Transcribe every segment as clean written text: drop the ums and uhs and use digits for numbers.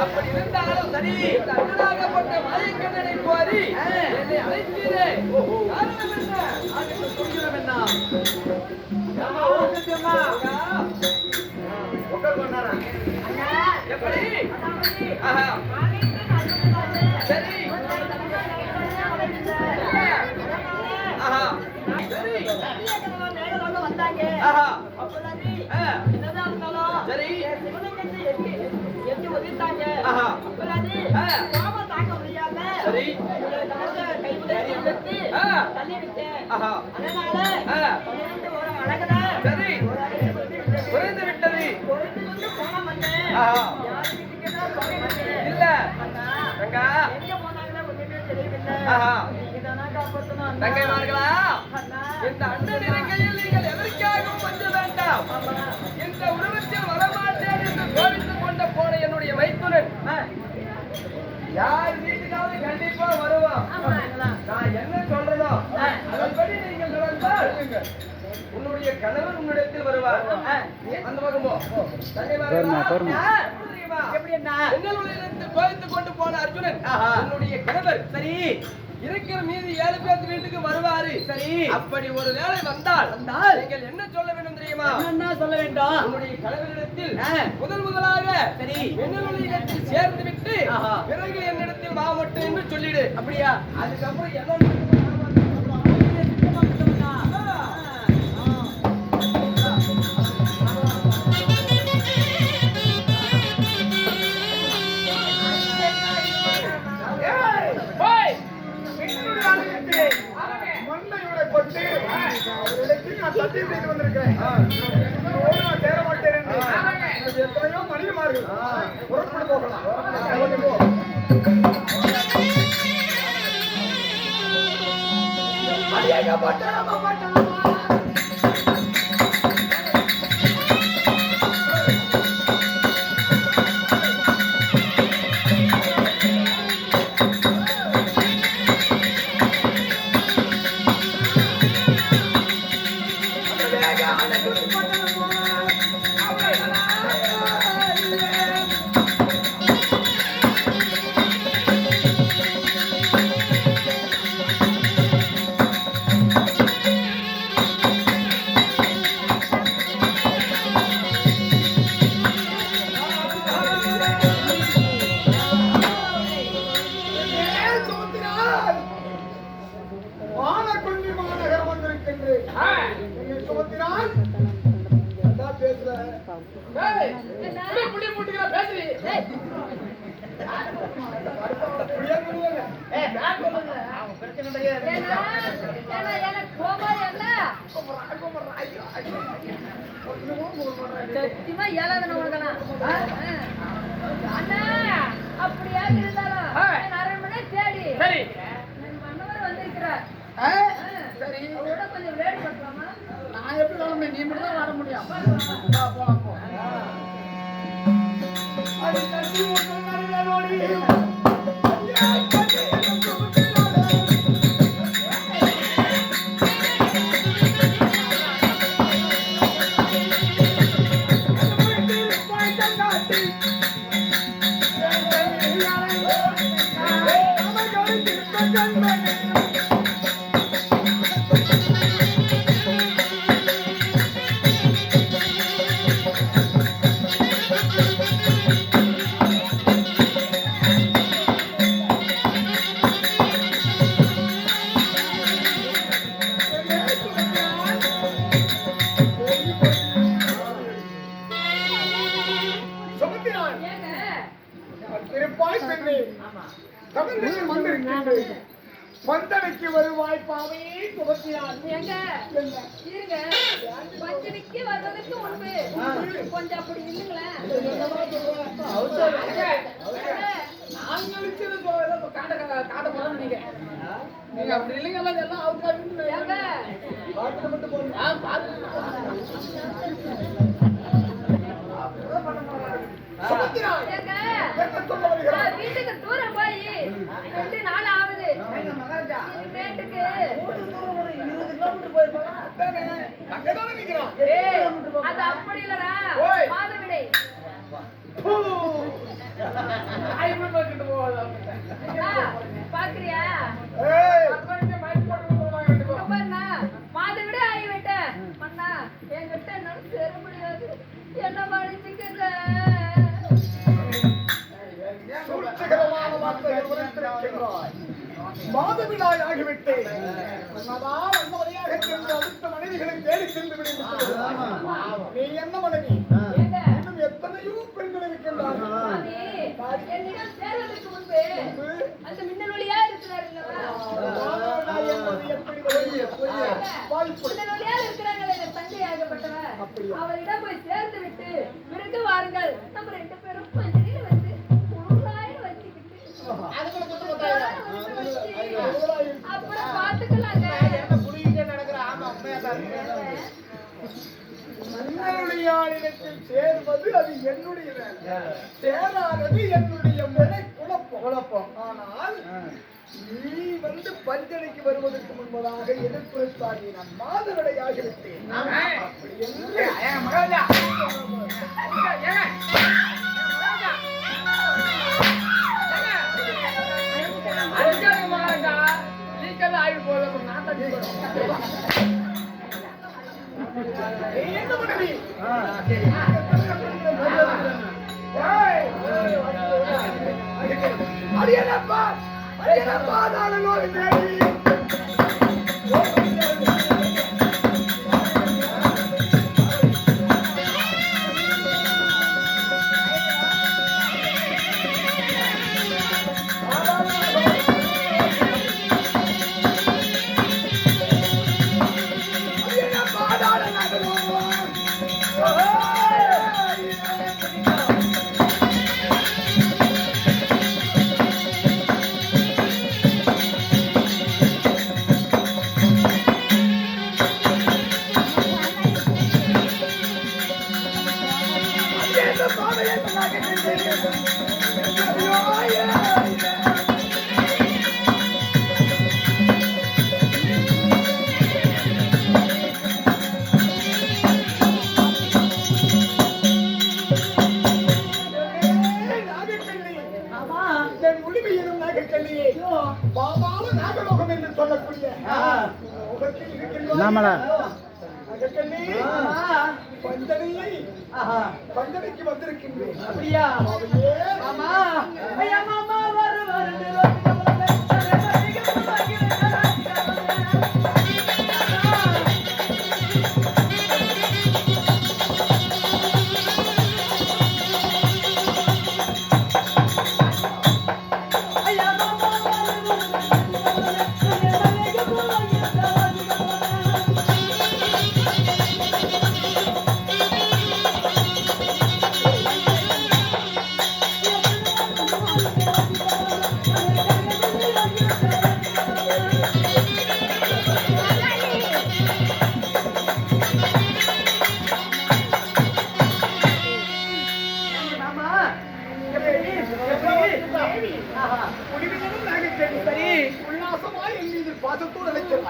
அப்படி இருந்தாலும் சரி தன்னராகப்பட்ட மலைக்கண்ணனை கோரி என்னை அழைத்தீரே. எப்படி சரி குறைந்து விட்டது இல்ல தங்கைமார்களா, இந்த அண்ணனின் கையில் நீங்கள் எதற்காகவும் கொஞ்ச வேண்டாம். இந்த உருவத்தில் வரமாட்டேன் என்று கோபித்துக் கொண்ட போன என்னுடைய மைத்துனன் யார் வீட்டுக்காவது கண்டிப்பா வருவான். நான் என்ன சொல்றதோ அதன்படி நீங்கள் நடந்தால் உன்னுடைய கணவர் உன்னிடத்தில் வருவார். அந்த பக்கம் கோவித்துக் கொண்டு போன அர்ஜுனன் என்னுடைய கணவர். சரி, இருக்கிற மீது 7 பேர் வீட்டுக்கு வருவாரு. சரி, அப்படி ஒரு வேளை வந்தால் நீங்கள் என்ன சொல்ல வேண்டும் தெரியுமா? என்ன சொல்ல வேண்டும்? உன்னுடைய கணவரிடத்தில் முதலாக சரி என்னுடைய சேர்ந்து விட்டு பிறகு என்னிடத்தில் வா மட்டும் என்று சொல்லிடு. அப்படியா? அதுக்கப்புறம் என்ன எத்தனையோ மனிதமார்கள் புறப்பட்டு போகலாம். அப்படியா இருந்தாலும் அரண்மனை தேடி மன்னவர் வந்திருக்கிறார். சரி, கொஞ்சம் வேடி பண்றாமா? நான் எப்படி வர முடியும்? நீ மட்டும் தான் வர முடியும். போலாம் போ. பந்தனைக்கு வருவாய் பாவையே துவக்கினான். பந்தனைக்கு வருவதற்கு முன்பு கொஞ்சம் அப்படி இல்லைங்களேன். காட்ட போறோம். நீங்க அப்படி இல்லைங்களா? எல்லாம் அவுட் வீட்டுக்கு தூரம் போய் 2 நாள் ஆகுது. வீட்டுக்கு அது அப்படி இல்லடா, மாதவிடை. பாக்குறியா? மாதவிடை ஆகிவிட்டேன். அண்ணா என்கிட்ட என்னால சேர முடியாது, என்ன மன்னிச்சுக்கங்க. மாதவிடாய் ஆகிவிட்டேன். அடுத்த மனைவிகளை தேடி சென்று விடுங்கள். நீ என்ன மனைவி? இன்னும் எத்தனையோ பெண்கள் இருக்கின்றார்கள். என்னிடம் சேர்வதற்கு முன்பு அந்த மின்னல் ஒளியா இருக்கிறார் தந்தையாகப்பட்டவர், அவரிடம் போய் சேர்ந்து விட்டு பிறகு வாருங்கள், நம்ம 2 பேரும் பஞ்சனில வந்து அப்புறம் பாத்துக்கலாங்க. மன்னருடையாளிடத்தில் சேர்வது அது என்னுடைய வேலை, சேராதது என்னுடைய முறை குழப்பம். ஆனால் நீ வந்து பஞ்சனைக்கு வருவதற்கு முன்பதாக எதிர்ப்புத்தாகி நான் மாதவிடை ஆகிவிட்டேன். அப்படி என்று என்ன மனைவி? அடியனப்பா நான் நோய் தேடி பஞ்சனைக்கு வந்திருக்கின்றேன். அப்படியா? ஆமா. ஐயா மாமா உல்லாசமாய் என் மீது பாசத்தோடு அழைக்கிறாய்.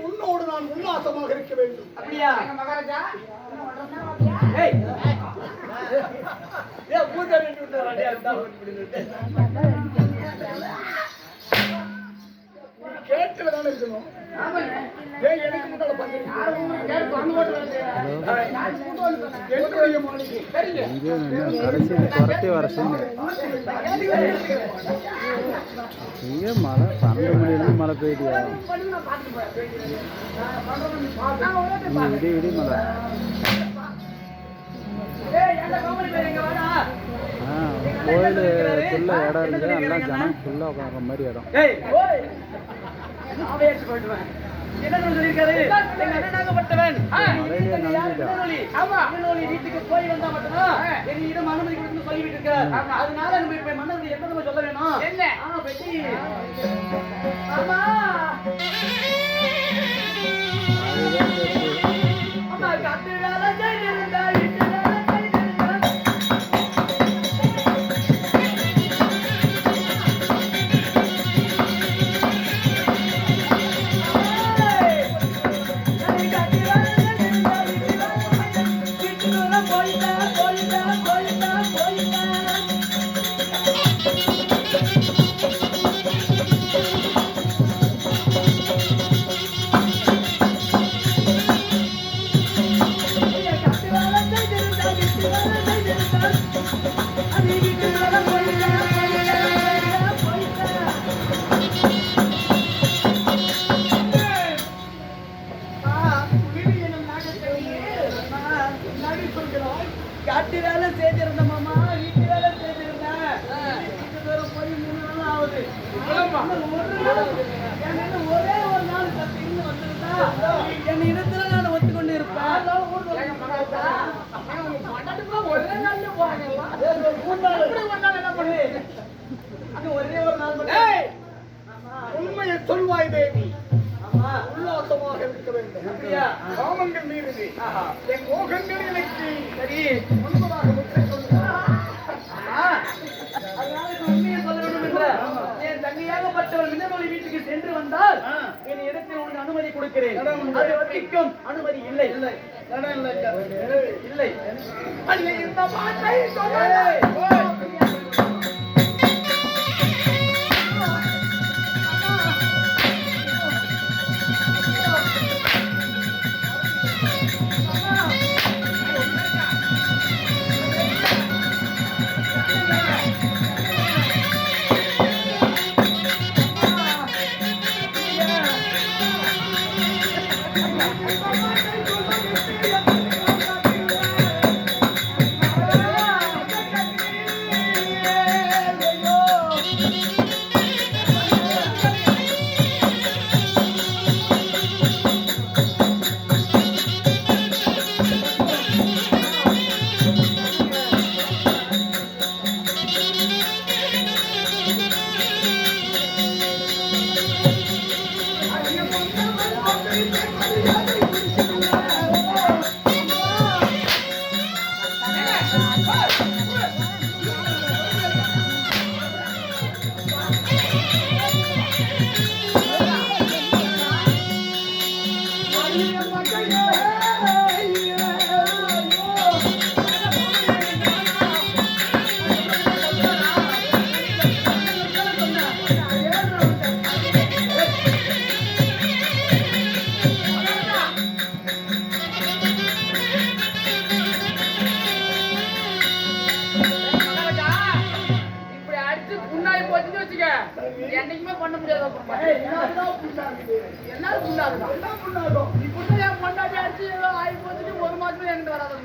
உன்னோடு நான் உல்லாசமாக இருக்க வேண்டும். அப்படியா மகாராஜா? ஊர்க்காரர் வெட்டி விட்டாரா? கேட்டுலதானே இருக்கணும். ஏன் எனக்கு முன்னால பாத்தீங்க? என்னுடைய மாளிகை கடைசியில் துரத்தி வர இங்கே மழை 12 மணிலேருந்து மழை பெய்யுதியா? இடி இடி மழை. கோயிலுக்குள்ள இடம் இருக்குது, எல்லாம் ஜனம் ஃபுல்லாக உட்கார மாதிரி இடம். வீட்டுக்கு போய் வந்தா மட்டும்தான் என்னிடம் அனுமதி கொடுத்து சொல்லிவிட்டு இருக்காரு. அதனால மன்னருக்கு என்ன சொல்ல வேணும்? காட்டு வேலை செஞ்சிருந்த மாமா, வீட்டு வேலை செஞ்சிருந்தேன். போய் 3 நாள் ஆகுது. ஒரே ஒரு நாள் இருந்து வந்திருந்தா என் இடத்துல நான் ஒத்துக்கொண்டு இருப்பேன். ஒரே ஒரு நாள் உண்மையை சொல்வாய் தேவி. உல்லாசமாக இருக்க வேண்டும். காமங்கள் மீறி என் மோகங்கள் எனக்கு சரி முன்பதாக முற்றை தங்கையாகப்பட்டவர் மின்னமொழி வீட்டுக்கு சென்று வந்தால் என் இடத்தில் உனக்கு அனுமதி கொடுக்கிறேன். அது வரைக்கும் அனுமதி இல்லை. இல்லை இந்த பாட்டை சொல்ல என்னைக்குமே பண்ண முடியாது. என்ன பொண்டாட்டி அடிச்சு ஆகி போச்சுட்டு 1 மாசம் என்கிட்ட வராது.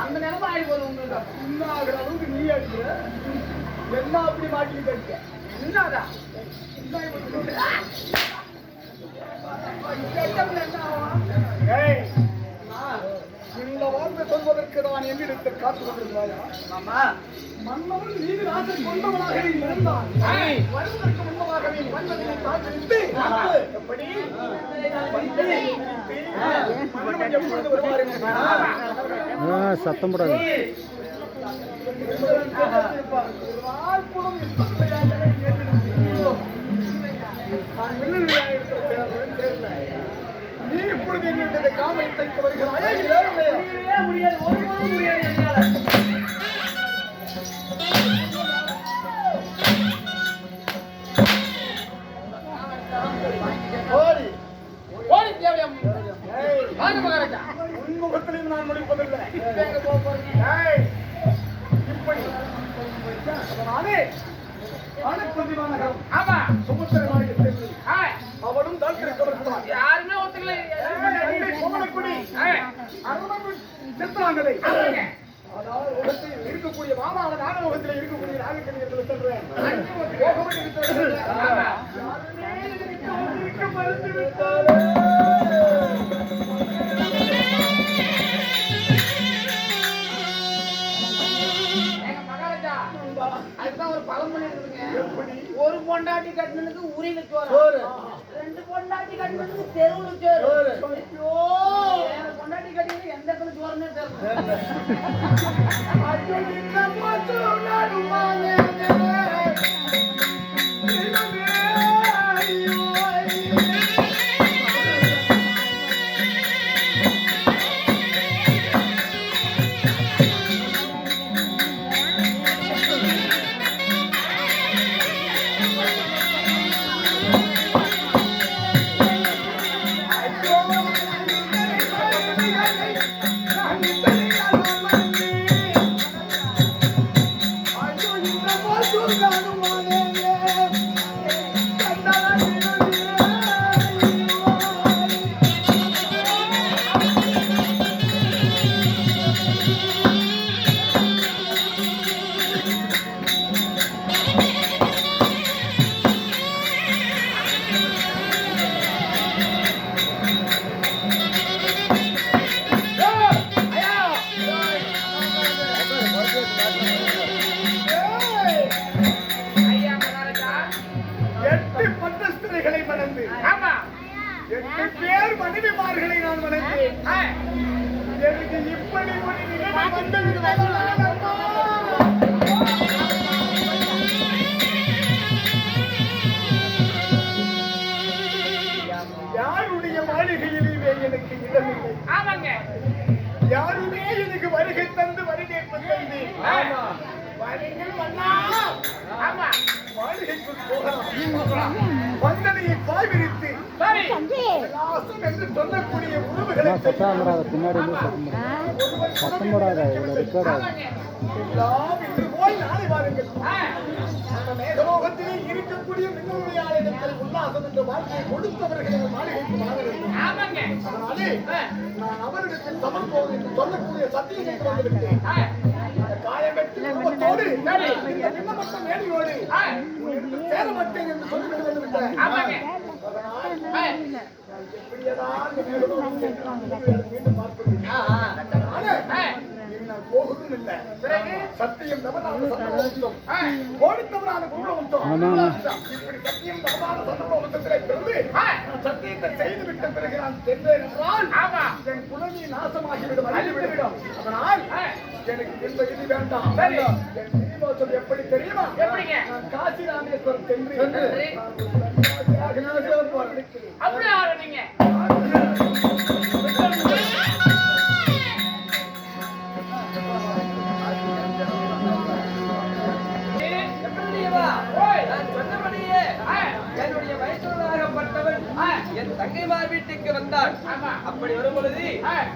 அந்த நிலைமை ஆகி போகுது உங்களுக்கு. இன்னும் அளவுக்கு நீ அடிக்கிற என்ன அப்படி மாட்டிக்கிட்டு இருக்க? என்னதான் இந்த வார்த்தை சொல்வதற்கு நான் என்னிடத்தை காத்துக் கொண்டிருந்தாயா? மன்னவன் மீது ஆசை கொண்டவனாக நீ இருந்தான். வருவதற்கு முன்னதாக நீ மன்னனை காத்திருந்து எப்படி மன்னவன் எப்பொழுது வருவார் என்று சத்தம் போடாது. நீ இப்பொழுது என்னுடைய காமத்தை வருகிறாய். முடியாது, ஒருபோதும் முடியாது. அதனாலே ஆனக்குந்திவா நகரம் ஆமா சுமத்திரனாகிய சென்று ஆ, அவளும் தான் திருக்கவர்த்தான் யாருமே ஒத்துக்கல கோமலக்குடி அரவணன் சித்தாங்கதை அதாவது உலகத்தில் இருக்கக்கூடிய மாமாவ நாகமுகத்தில் இருக்கக்கூடிய நாகக்கணியர்கள் சென்றேன் மறுத்து விட்டாரே எங்க மகாராஜா அதுதான் ஒரு பழமொழி இருக்குதுங்க. எப்படி ஒரு பொண்டாட்டி கட்டினதுக்கு உரியில சோறு, ரெண்டு பொண்டாட்டி கட்டினதுக்கு தெருவுல சோறு. ஐயோ, வேற பொண்டாட்டி கட்டினது எந்த இடத்துல சோறுன்னே தெரியல. ஐயா மகாராஜா, 8 பட்டஸ்திரிகளை மணந்து ஆமா 8 பேர் மனைவிமார்களை நான் மணந்தேன். ஆ, எனக்கு இப்படி ஒரு நிலைமை வந்திருக்கிறது. யாருடைய மாளிகையிலுமே எனக்கு இடமில்லை. ஆமாங்க யாருமே எனக்கு வருகை தந்து வரவேற்பு தந்து ஆமா. வருங்கள் மன்னா, ஆமா மாளிகைக்கு போகலாம். வந்தனையை பாய் விரித்து சரி விலாசம் என்று சொல்லக்கூடிய உறவுகளை சத்தம் போடாத, பின்னாடி இருந்து சத்தம் போடாத, இவ்வளோ ரெக்கார்ட் ஆகுது. ஆமாங்க எல்லாம் இன்று போய் நாளை வாருங்கள். ஆ, அந்த மேகலோகத்திலே இருக்கக்கூடிய மின்னலுடைய ஆலயத்தில் உல்லாசம் என்ற வாழ்க்கையை கொடுத்தவர்கள் மாளிகைக்கு வாழ வேண்டும். ஆமாங்க அதனாலே ஆ, நான் அவரிடத்தில் சமம் போது என்று சொல்லக்கூடிய சத்தியத்தை கொண்டிருக்கிறேன். ஆ, காயமெட்டு குடும்பத்தோடு சரி. இந்த விண்ணப்பட்ட மேடியோடு ஆ, உன்னிடத்தில் சேர மாட்டேன் என்று சொல்லிவிட்டு வந்து விட்டேன். ஆமாங்க அதனால் ஆ, எப்படியதான் இந்த மேகலோகம் சென்று நான் மீண்டும் பார்ப்பது. அதனால ஆ, இனி நான் போவதும் இல்லை. பிறகு? சத்தியம் தவறான சந்தோஷம் ஆ, கோடித்தவரான கும்பலமுத்தம். ஆமா. இப்படி சத்தியம் தவறான சந்தோஷத்திலே பிறந்து ஆ, நான் சத்தியத்தை செய்து விட்ட பிறகு நான் சென்றேன் என்றால் ஆமா என் குலவி நாசமாகிவிடும், அழிந்துவிடும். அதனால் ஆ, எனக்கு இந்த இது வேண்டாம். சரி. என் சீனிவாசன் எப்படி தெரியுமா? எப்படிங்க? நான் காசி ராமேஸ்வரம் சென்று சரி. நான் ஒரு சன்னியாசியாக போறேன். அப்படியே ஆரம்பிங்க. எப்படியேவா? நான் சொன்னபடியே என்னுடைய வயசுள்ளவனாகப்பட்டவன் என் தங்கைமார் வீட்டுக்கு வந்தான். ஆமா. அப்படி வரும் பொழுது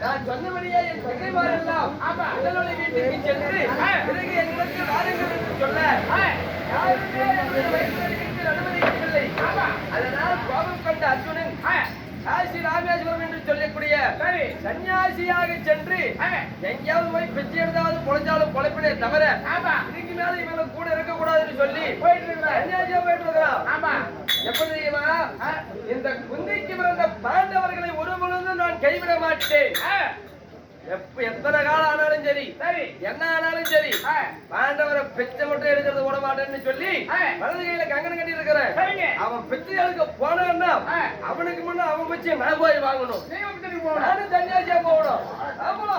நான் சொன்னபடியே என் தங்கைமார் எல்லாம் உடலுடைய வீட்டுக்கு சென்று பிறகு என்னிடத்தில் வாருங்கள் என்று சொல்ல யாருமே என்னுடைய வயசுள்ள வீட்டில் அனுமதிக்கவில்லை. அதனால் கோபம் கொண்ட அர்ஜுனன் காசி ராமேஸ்வரம் என்று சொல்லக்கூடிய சரி. சன்னியாசியாக சென்று எங்கேயாவது போய் பிச்சை எடுத்தாவது பொழைச்சாலும் பொழைப்பினே தவிர ஆமா. இதுக்கு மேல இவங்க கூட இருக்க கூடாதுன்னு சொல்லி போயிட்டு இருக்கிறார். சன்னியாசியா போயிட்டு இருக்கிறான். ஆமா. எப்படி தெரியுமா? இந்த குந்திக்கு பிறந்த பாண்டவர்களை ஒரு பொழுதும் நான் கைவிட மாட்டேன். எத்தனை காலம் ஆனாலும் சரி சரி. என்ன ஆனாலும் சரி பாண்டவரை பிச்சை மட்டும் எடுக்கிறது விட மாட்டேன்னு சொல்லி வலது கையில கங்கணம் கட்டி இருக்கிறேன். சரிங்க. அவன் பிச்சை எடுக்க போனான்னா அவனுக்கு முன்ன அவன் பிச்சை நான் போய் வாங்கணும். நீங்க போகணும். நானும் சன்னியாசியா போகணும். ஆமா.